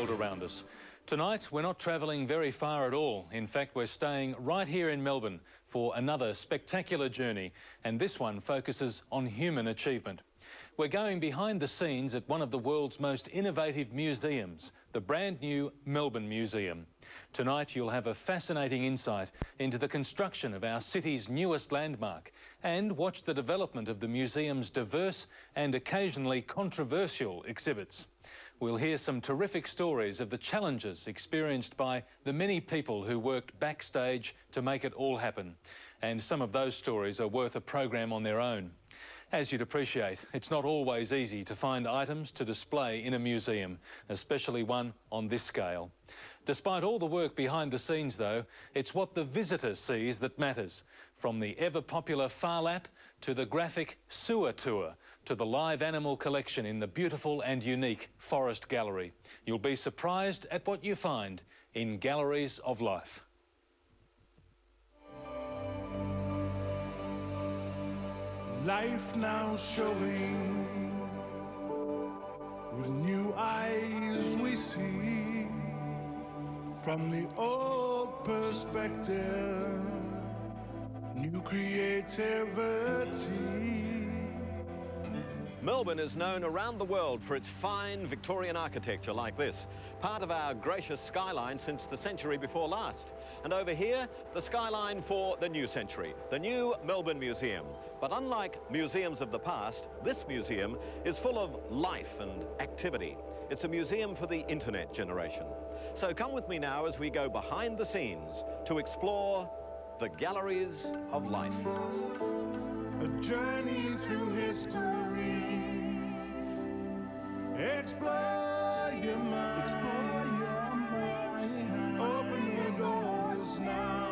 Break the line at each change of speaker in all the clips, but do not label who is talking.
world around us. Tonight, we're not travelling very far at all. In fact, we're staying right here in Melbourne for another spectacular journey, and this one focuses on human achievement. We're going behind the scenes at one of the world's most innovative museums, the brand new Melbourne Museum. Tonight you'll have a fascinating insight into the construction of our city's newest landmark and watch the development of the museum's diverse and occasionally controversial exhibits. We'll hear some terrific stories of the challenges experienced by the many people who worked backstage to make it all happen. And some of those stories are worth a program on their own. As you'd appreciate, it's not always easy to find items to display in a museum, especially one on this scale. Despite all the work behind the scenes, though, it's what the visitor sees that matters. From the ever-popular Phar Lap to the graphic sewer tour to the live animal collection in the beautiful and unique Forest Gallery. You'll be surprised at what you find in Galleries of Life.
Life now showing with new eyes we see from the old perspective, new creativity.
Melbourne is known around the world for its fine Victorian architecture like this, part of our gracious skyline since the century before last. And over here, the skyline for the new century, the new Melbourne Museum. But unlike museums of the past, this museum is full of life and activity. It's a museum for the internet generation. So come with me now as we go behind the scenes to explore the Galleries of Life.
A journey through history. Explore your mind. Explore your mind. Open your doors now.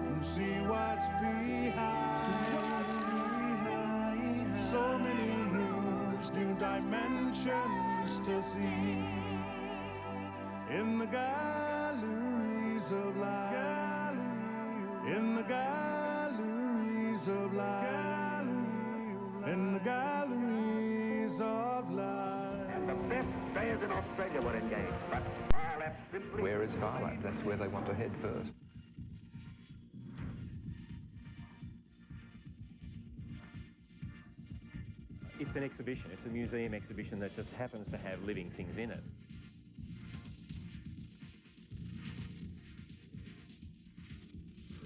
And see what's behind. So many rooms, new dimensions to see. In the galleries of life. In the galleries of life. In the galleries of life.
And the best players in Australia were engaged, but Phar Lap simply...
Where is Phar Lap? That's where they want to head first.
It's an exhibition. It's a museum exhibition that just happens to have living things in it.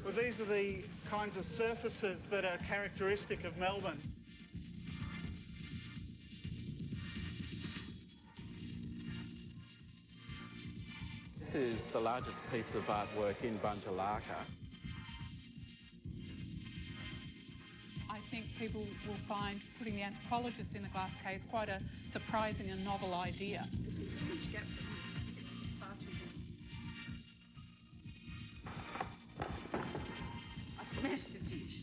Well, these are the kinds of surfaces that are characteristic of Melbourne.
This is the largest piece of artwork in Bunjalaka.
I think people will find putting the anthropologist in the glass case quite a surprising and novel idea.
Smash the fish.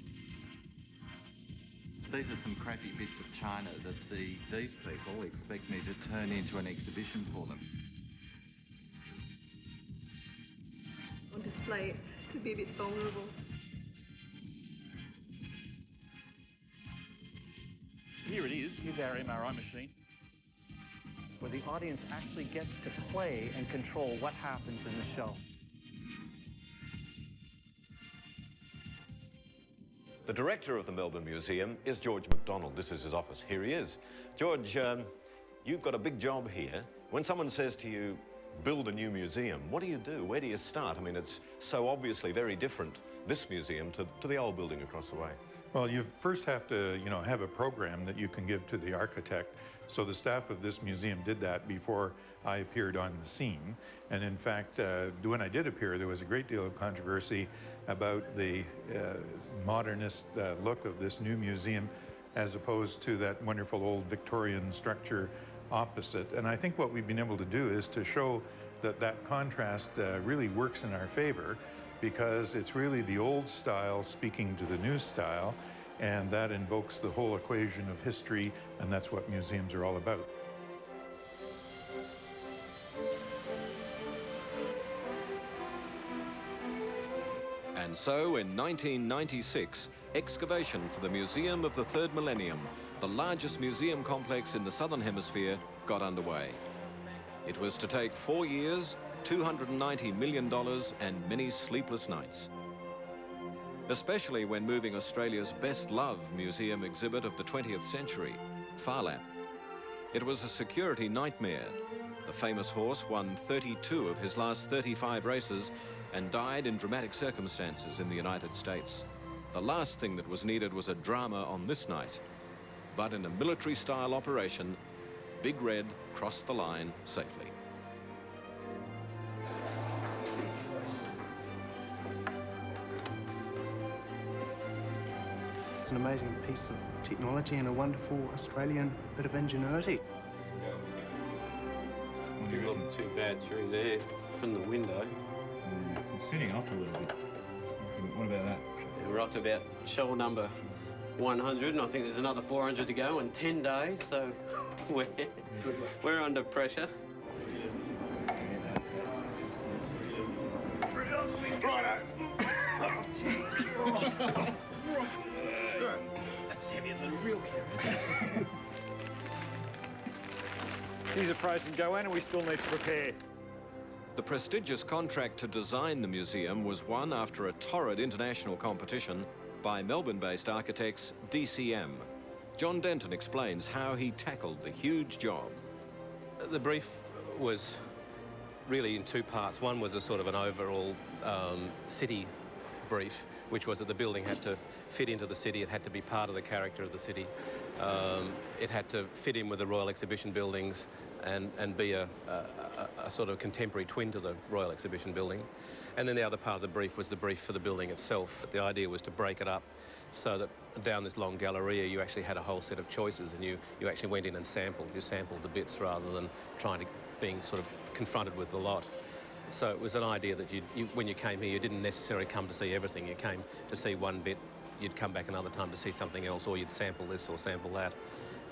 These are some crappy bits of china that these people expect me to turn into an exhibition for them.
On display could be a bit vulnerable.
Here it is. Here's our MRI machine,
Where the audience actually gets to play and control what happens in the show.
The director of the Melbourne Museum is George MacDonald. This is his office. Here he is. George, you've got a big job here. When someone says to you, build a new museum, what do you do? Where do you start? I mean, it's so obviously very different, this museum, to the old building across the way.
Well, you first have to, have a program that you can give to the architect. So the staff of this museum did that before I appeared on the scene. And in fact, when I did appear, there was a great deal of controversy about the modernist look of this new museum as opposed to that wonderful old Victorian structure opposite. And I think what we've been able to do is to show that that contrast really works in our favor, because it's really the old style speaking to the new style, and that invokes the whole equation of history, and that's what museums are all about.
And so, in 1996, excavation for the Museum of the Third Millennium, the largest museum complex in the Southern Hemisphere, got underway. It was to take 4 years, $290 million and many sleepless nights. Especially when moving Australia's best-loved museum exhibit of the 20th century, Phar Lap. It was a security nightmare. The famous horse won 32 of his last 35 races and died in dramatic circumstances in the United States. The last thing that was needed was a drama on this night. But in a military-style operation, Big Red crossed the line safely.
It's an amazing piece of technology and a wonderful Australian bit of ingenuity.
Didn't look too bad through there from the window.
It's sitting off a little bit. What about that?
We're up to about shoal number 100, and I think there's another 400 to go in 10 days, so we're under pressure.
That's heavier than a real camera. These are frozen go in, and we still need to prepare.
The prestigious contract to design the museum was won after a torrid international competition by Melbourne-based architects DCM. John Denton explains how he tackled the huge job.
The brief was really in two parts. One was a sort of an overall city brief, which was that the building had to fit into the city. It had to be part of the character of the city. It had to fit in with the Royal Exhibition buildings and be a sort of contemporary twin to the Royal Exhibition building. And then the other part of the brief was the brief for the building itself. The idea was to break it up so that down this long galleria you actually had a whole set of choices, and you actually went in and sampled. You sampled the bits rather than being sort of confronted with the lot. So it was an idea that when you came here, you didn't necessarily come to see everything. You came to see one bit, you'd come back another time to see something else, or you'd sample this or sample that.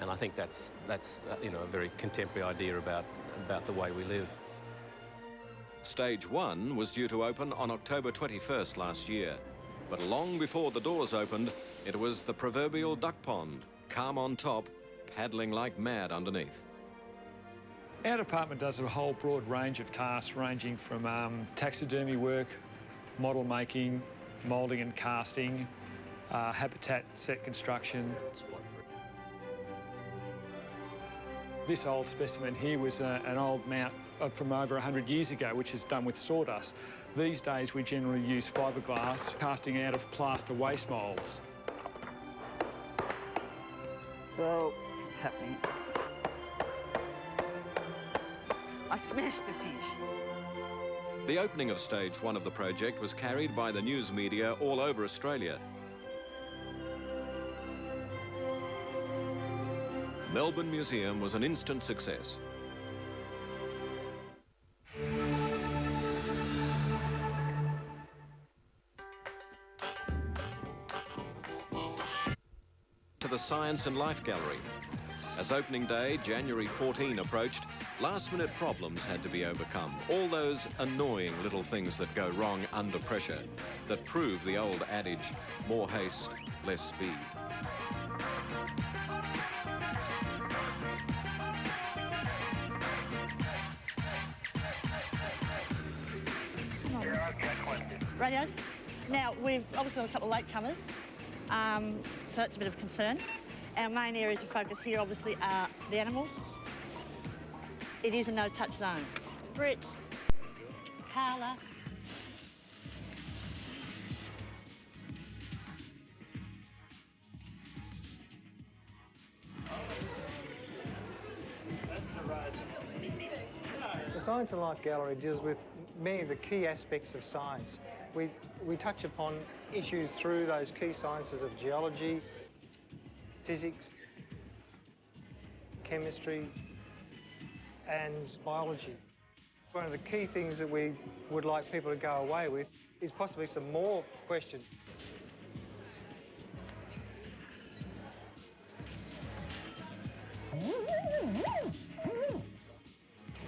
And I think that's you know, a very contemporary idea about the way we live.
Stage 1 was due to open on October 21st last year. But long before the doors opened, it was the proverbial duck pond, calm on top, paddling like mad underneath.
Our department does a whole broad range of tasks, ranging from taxidermy work, model making, moulding and casting, habitat set construction. This old specimen here was an old mount from over 100 years ago, which is done with sawdust. These days we generally use fiberglass, casting out of plaster waste moulds.
Oh, it's happening. I smashed the fish.
The opening of Stage 1 of the project was carried by the news media all over Australia. Melbourne Museum was an instant success. To the Science and Life Gallery. As opening day, January 14, approached, last-minute problems had to be overcome. All those annoying little things that go wrong under pressure, that prove the old adage, more haste, less speed.
Radios. Now, we've obviously got a couple of latecomers, so that's a bit of a concern. Our main areas of focus here, obviously, are the animals. It is a no-touch zone. Britt, Carla.
The Science and Life Gallery deals with many of the key aspects of science. We touch upon issues through those key sciences of geology, physics, chemistry, and biology. One of the key things that we would like people to go away with is possibly some more questions.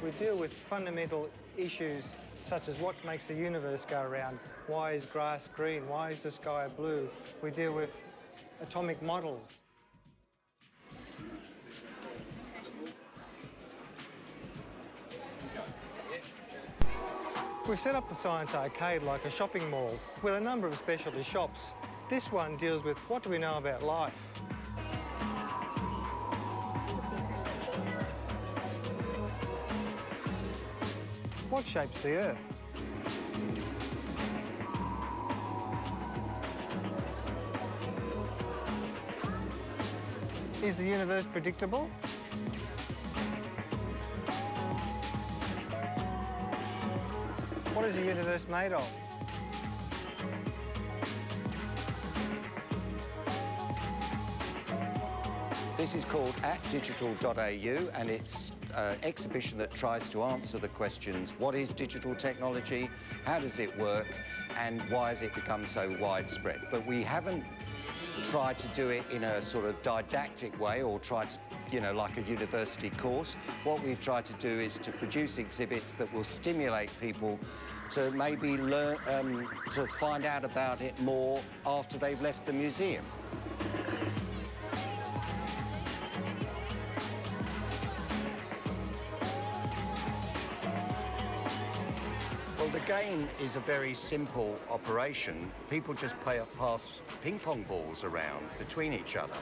We deal with fundamental issues such as what makes the universe go around. Why is grass green? Why is the sky blue? We deal with atomic models. We've set up the Science Arcade like a shopping mall with a number of specialty shops. This one deals with what do we know about life. What shapes the Earth? Is the universe predictable? What is the universe made of?
This is called @digital.au, and it's an exhibition that tries to answer the questions: what is digital technology, how does it work, and why has it become so widespread? But we haven't tried to do it in a sort of didactic way or try to, you know, like a university course. What we've tried to do is to produce exhibits that will stimulate people to maybe learn, to find out about it more after they've left the museum. Well, the game is a very simple operation. People just pass ping pong balls around between each other.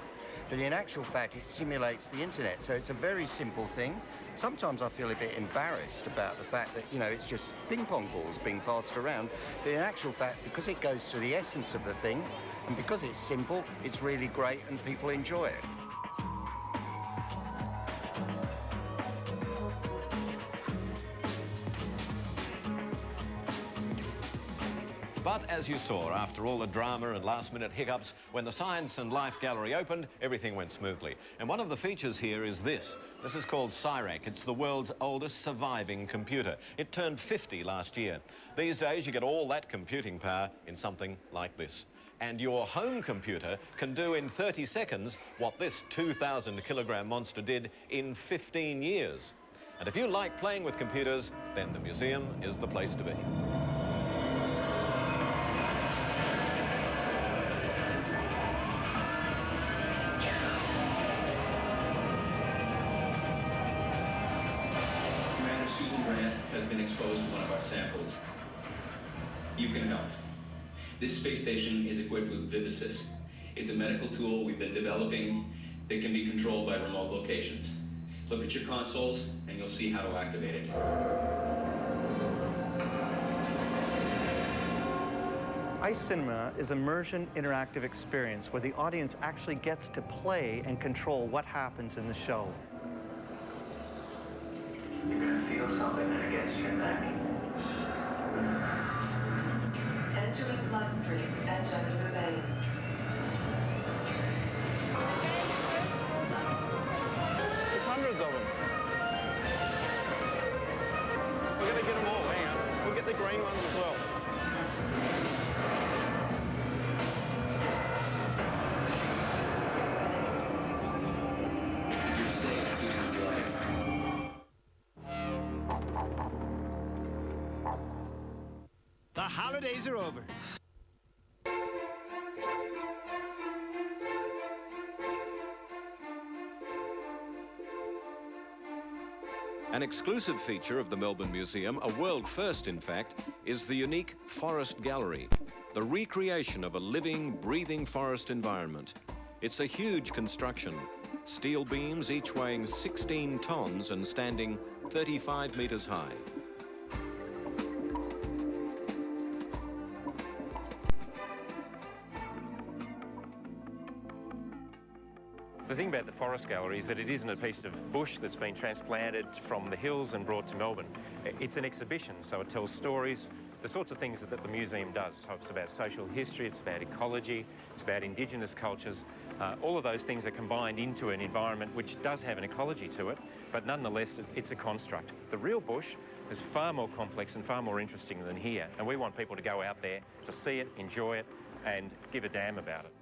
But in actual fact, it simulates the internet, so it's a very simple thing. Sometimes I feel a bit embarrassed about the fact that, you know, it's just ping pong balls being passed around. But in actual fact, because it goes to the essence of the thing, and because it's simple, it's really great and people enjoy it.
But as you saw, after all the drama and last-minute hiccups, when the Science and Life Gallery opened, everything went smoothly. And one of the features here is this. This is called CIRAC. It's the world's oldest surviving computer. It turned 50 last year. These days, you get all that computing power in something like this. And your home computer can do in 30 seconds what this 2,000-kilogram monster did in 15 years. And if you like playing with computers, then the museum is the place to be.
Has been exposed to one of our samples. You can help. This space station is equipped with Vivisys. It's a medical tool we've been developing that can be controlled by remote locations. Look at your consoles and you'll see how to activate it.
Ice Cinema is an immersion interactive experience where the audience actually gets to play and control what happens in the show.
You're going to feel something against your neck.
Entering bloodstream and Jennifer Bay.
There's hundreds of them. We're going to get them all, hang on. We'll get the green ones as well.
You saved Susan's life.
The holidays are over.
An exclusive feature of the Melbourne Museum, a world first in fact, is the unique Forest Gallery, the recreation of a living, breathing forest environment. It's a huge construction, steel beams each weighing 16 tons and standing 35 metres high.
The thing about the Forest Gallery is that it isn't a piece of bush that's been transplanted from the hills and brought to Melbourne. It's an exhibition, so it tells stories, the sorts of things that the museum does. So it's about social history, it's about ecology, it's about Indigenous cultures. All of those things are combined into an environment which does have an ecology to it, but nonetheless, it's a construct. The real bush is far more complex and far more interesting than here, and we want people to go out there to see it, enjoy it, and give a damn about it.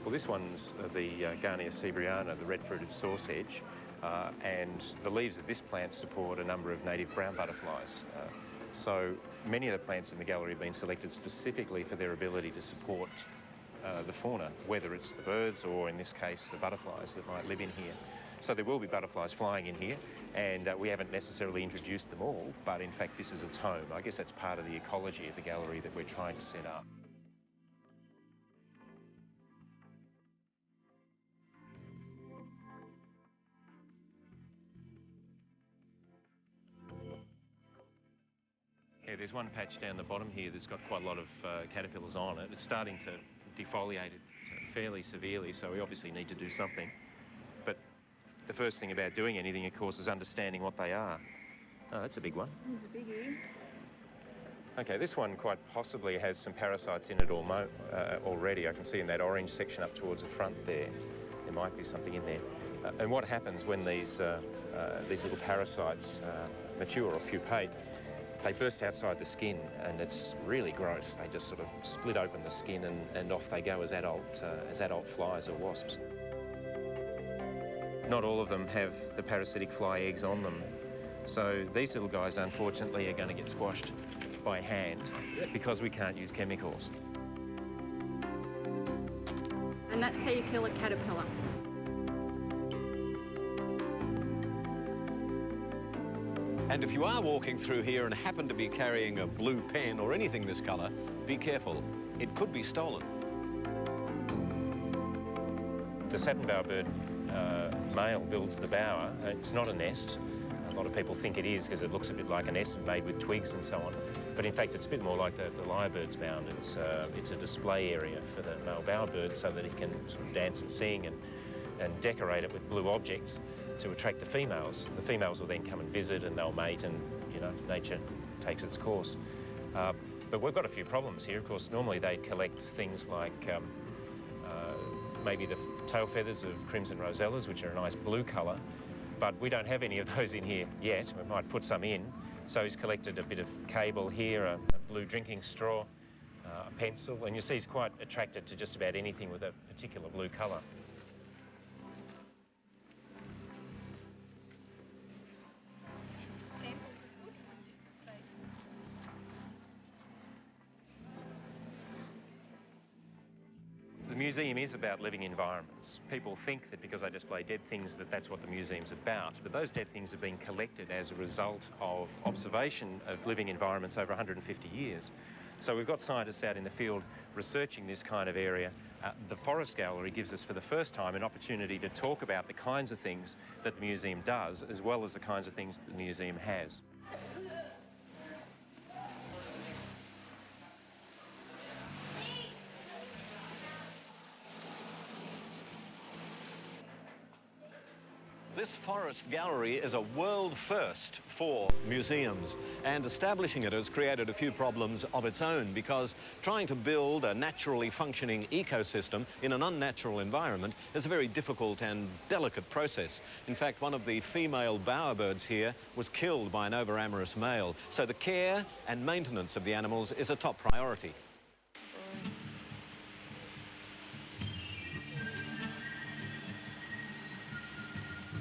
Well, this one's the Garnia sebriana, the red-fruited sauce edge, and the leaves of this plant support a number of native brown butterflies. So many of the plants in the gallery have been selected specifically for their ability to support the fauna, whether it's the birds or, in this case, the butterflies that might live in here. So there will be butterflies flying in here, and we haven't necessarily introduced them all, but in fact this is its home. I guess that's part of the ecology of the gallery that we're trying to set up. Yeah, there's one patch down the bottom here that's got quite a lot of caterpillars on it. It's starting to defoliate it fairly severely, so we obviously need to do something. But the first thing about doing anything, of course, is understanding what they are. Oh, that's a big one.
There's a biggie.
Okay, this one quite possibly has some parasites in it already. I can see in that orange section up towards the front there might be something in there. And what happens when these little parasites mature or pupate, they burst outside the skin, and it's really gross. They just sort of split open the skin and off they go as adult flies or wasps. Not all of them have the parasitic fly eggs on them. So these little guys, unfortunately, are going to get squashed by hand because we can't use chemicals.
And that's how you kill a caterpillar.
And if you are walking through here and happen to be carrying a blue pen or anything this colour, be careful. It could be stolen.
The satin bowerbird male builds the bower. It's not a nest. A lot of people think it is because it looks a bit like a nest made with twigs and so on. But in fact, it's a bit more like the lyrebird's bound. It's a display area for the male bowerbird so that he can sort of dance and sing and decorate it with blue objects to attract the females. The females will then come and visit and they'll mate, and, you know, nature takes its course. But we've got a few problems here. Of course, normally they collect things like maybe the tail feathers of crimson rosellas, which are a nice blue colour, but we don't have any of those in here yet. We might put some in. So he's collected a bit of cable here, a blue drinking straw, a pencil, and you see he's quite attracted to just about anything with a particular blue colour. The museum is about living environments. People think that because they display dead things that that's what the museum's about, but those dead things have been collected as a result of observation of living environments over 150 years. So we've got scientists out in the field researching this kind of area. The Forest Gallery gives us for the first time an opportunity to talk about the kinds of things that the museum does, as well as the kinds of things that the museum has.
This forest gallery is a world first for museums, and establishing it has created a few problems of its own, because trying to build a naturally functioning ecosystem in an unnatural environment is a very difficult and delicate process. In fact, one of the female bowerbirds here was killed by an over-amorous male, so the care and maintenance of the animals is a top priority.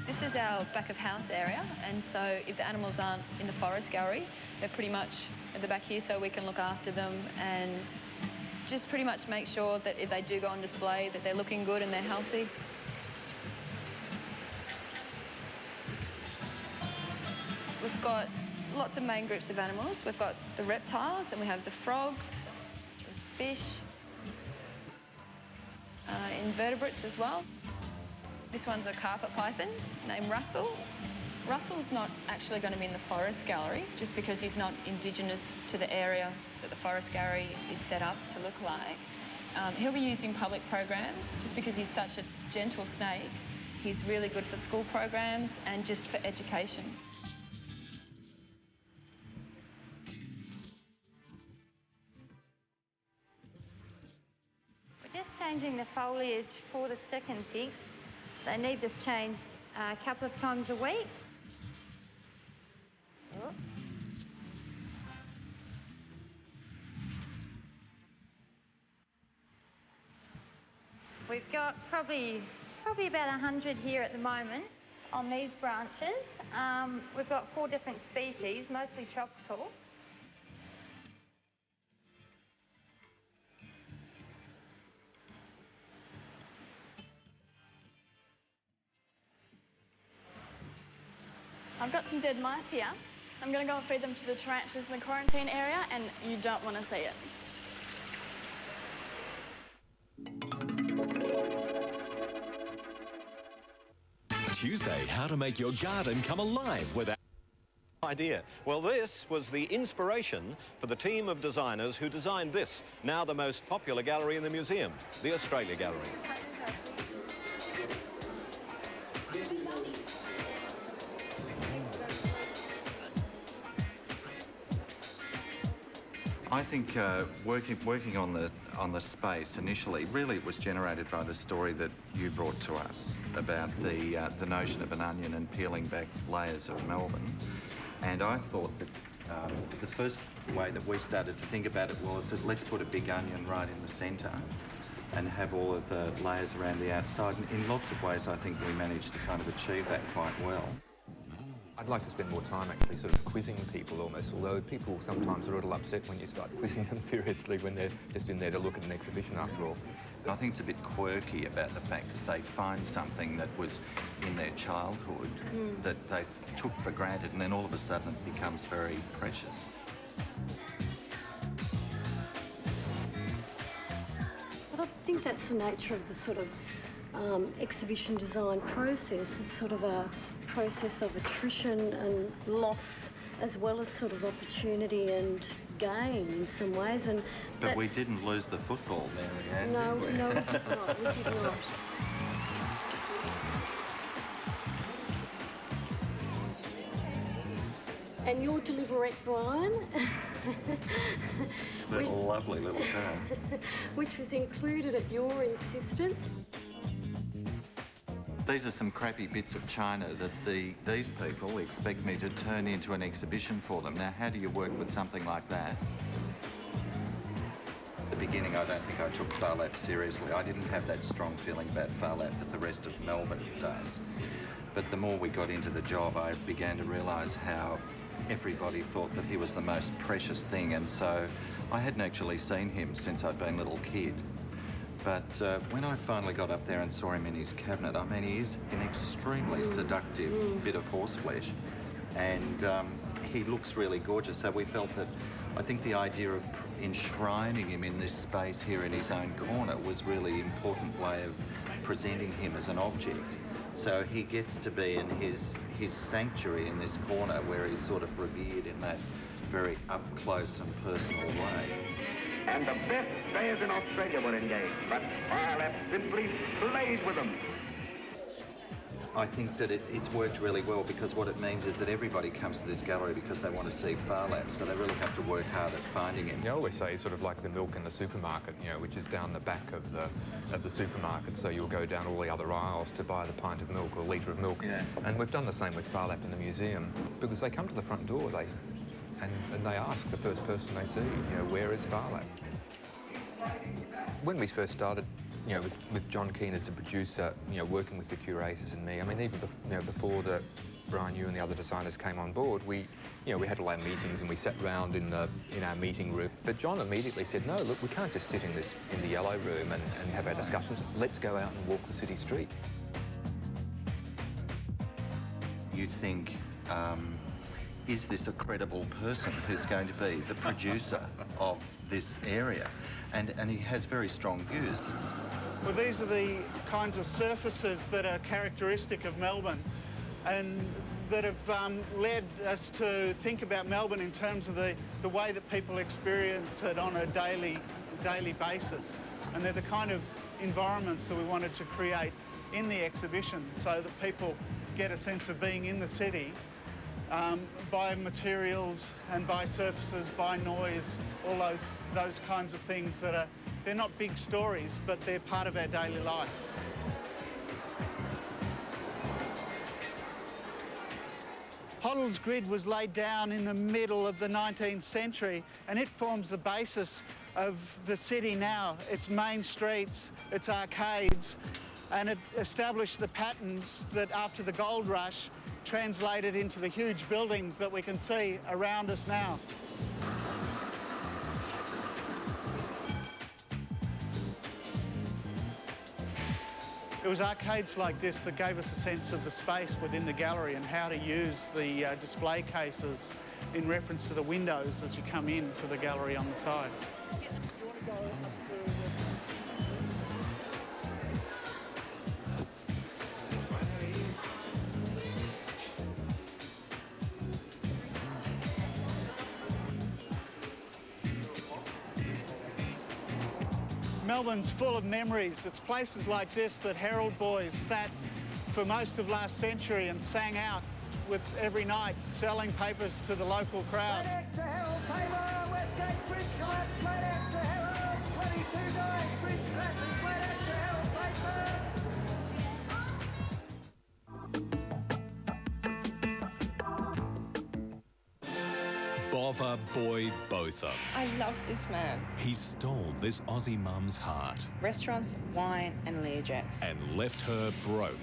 This is our back of house area, and so if the animals aren't in the forest gallery, they're pretty much at the back here, so we can look after them and just pretty much make sure that if they do go on display that they're looking good and they're healthy. We've got lots of main groups of animals. We've got the reptiles, and we have the frogs, the fish, invertebrates as well. This one's a carpet python named Russell. Russell's not actually going to be in the forest gallery just because he's not indigenous to the area that the forest gallery is set up to look like. He'll be used in public programs just because he's such a gentle snake. He's really good for school programs and just for education.
We're just changing the foliage for the stick-in pigs. They need this changed a couple of times a week. Oh. We've got probably about 100 here at the moment on these branches. We've got 4 different species, mostly tropical.
I've got some dead mice here. I'm going to go and feed them to the tarantulas in the quarantine area, and you don't want to see it.
Tuesday, how to make your garden come alive with our
idea. Well, this was the inspiration for the team of designers who designed this, now the most popular gallery in the museum, the Australia Gallery.
I think working on the space initially, really it was generated by the story that you brought to us about the notion of an onion and peeling back layers of Melbourne. And I thought that the first way that we started to think about it was that let's put a big onion right in the centre and have all of the layers around the outside. And in lots of ways, I think we managed to kind of achieve that quite well.
I'd like to spend more time actually sort of quizzing people almost, although people sometimes are a little upset when you start quizzing them seriously when they're just in there to look at an exhibition after all.
I think it's a bit quirky about the fact that they find something that was in their childhood that they took for granted, and then all of a sudden it becomes very precious.
But I think that's the nature of the sort of exhibition design process. It's sort of a process of attrition and loss, as well as sort of opportunity and gain in some ways. And
but we didn't lose the football, Mary Ann.
No, we did not. We did not. And your deliverette, Brian,
lovely little car,
which was included at your insistence.
These are some crappy bits of china that these people expect me to turn into an exhibition for them. Now, how do you work with something like that? At the beginning, I don't think I took Phar Lap seriously. I didn't have that strong feeling about Phar Lap that the rest of Melbourne does. But the more we got into the job, I began to realise how everybody thought that he was the most precious thing, and so I hadn't actually seen him since I'd been a little kid. But when I finally got up there and saw him in his cabinet, I mean, he is an extremely seductive bit of horseflesh, and he looks really gorgeous. So we felt that, I think the idea of enshrining him in this space here in his own corner was really an important way of presenting him as an object. So he gets to be in his sanctuary in this corner where he's sort of revered in that very up-close and personal way.
And the best players in Australia were engaged, but Phar Lap simply played with them.
I think that it's worked really well, because what it means is that everybody comes to this gallery because they want to see Phar Lap, so they really have to work hard at finding him.
I always say sort of like the milk in the supermarket, you know, which is down the back of the supermarket, so you'll go down all the other aisles to buy the pint of milk or a litre of milk. Yeah. And we've done the same with Phar Lap in the museum, because they come to the front door, and they ask the first person they see, you know, where is Phar Lap? When we first started, you know, with John Keane as the producer, you know, working with the curators and me, I mean, even before Brian, you and the other designers came on board, we had all our meetings and we sat round in our meeting room. But John immediately said, no, look, we can't just sit in the yellow room and have our discussions. Let's go out and walk the city street.
You think, is this a credible person who's going to be the producer of this area? And he has very strong views.
Well, these are the kinds of surfaces that are characteristic of Melbourne and that have led us to think about Melbourne in terms of the way that people experience it on a daily basis. And they're the kind of environments that we wanted to create in the exhibition so that people get a sense of being in the city by materials and by surfaces, by noise, all those kinds of things that they're not big stories, but they're part of our daily life. Hoddle's grid was laid down in the middle of the 19th century, and it forms the basis of the city now, its main streets, its arcades, and it established the patterns that after the gold rush translated into the huge buildings that we can see around us now. It was arcades like this that gave us a sense of the space within the gallery and how to use the display cases in reference to the windows as you come into the gallery on the side. Melbourne's full of memories. It's places like this that Herald boys sat for most of last century and sang out with every night, selling papers to the local crowd.
Wait extra Herald paper, Westgate Bridge collapse, wait extra Herald, 22 dies, bridge collapses, wait extra Herald paper.
Bother Boy Botham.
I love this man.
He stole this Aussie mum's heart.
Restaurants, wine and Learjets.
And left her broke.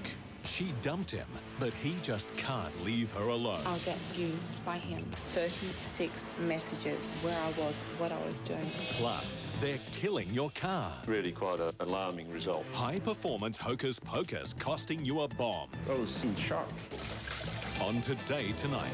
She dumped him, but he just can't leave her alone.
I'll get used by him. 36 messages where I was, what I was doing.
Plus, they're killing your car.
Really quite an alarming result.
High-performance hocus pocus costing you a bomb.
I was in shock.
On Today Tonight.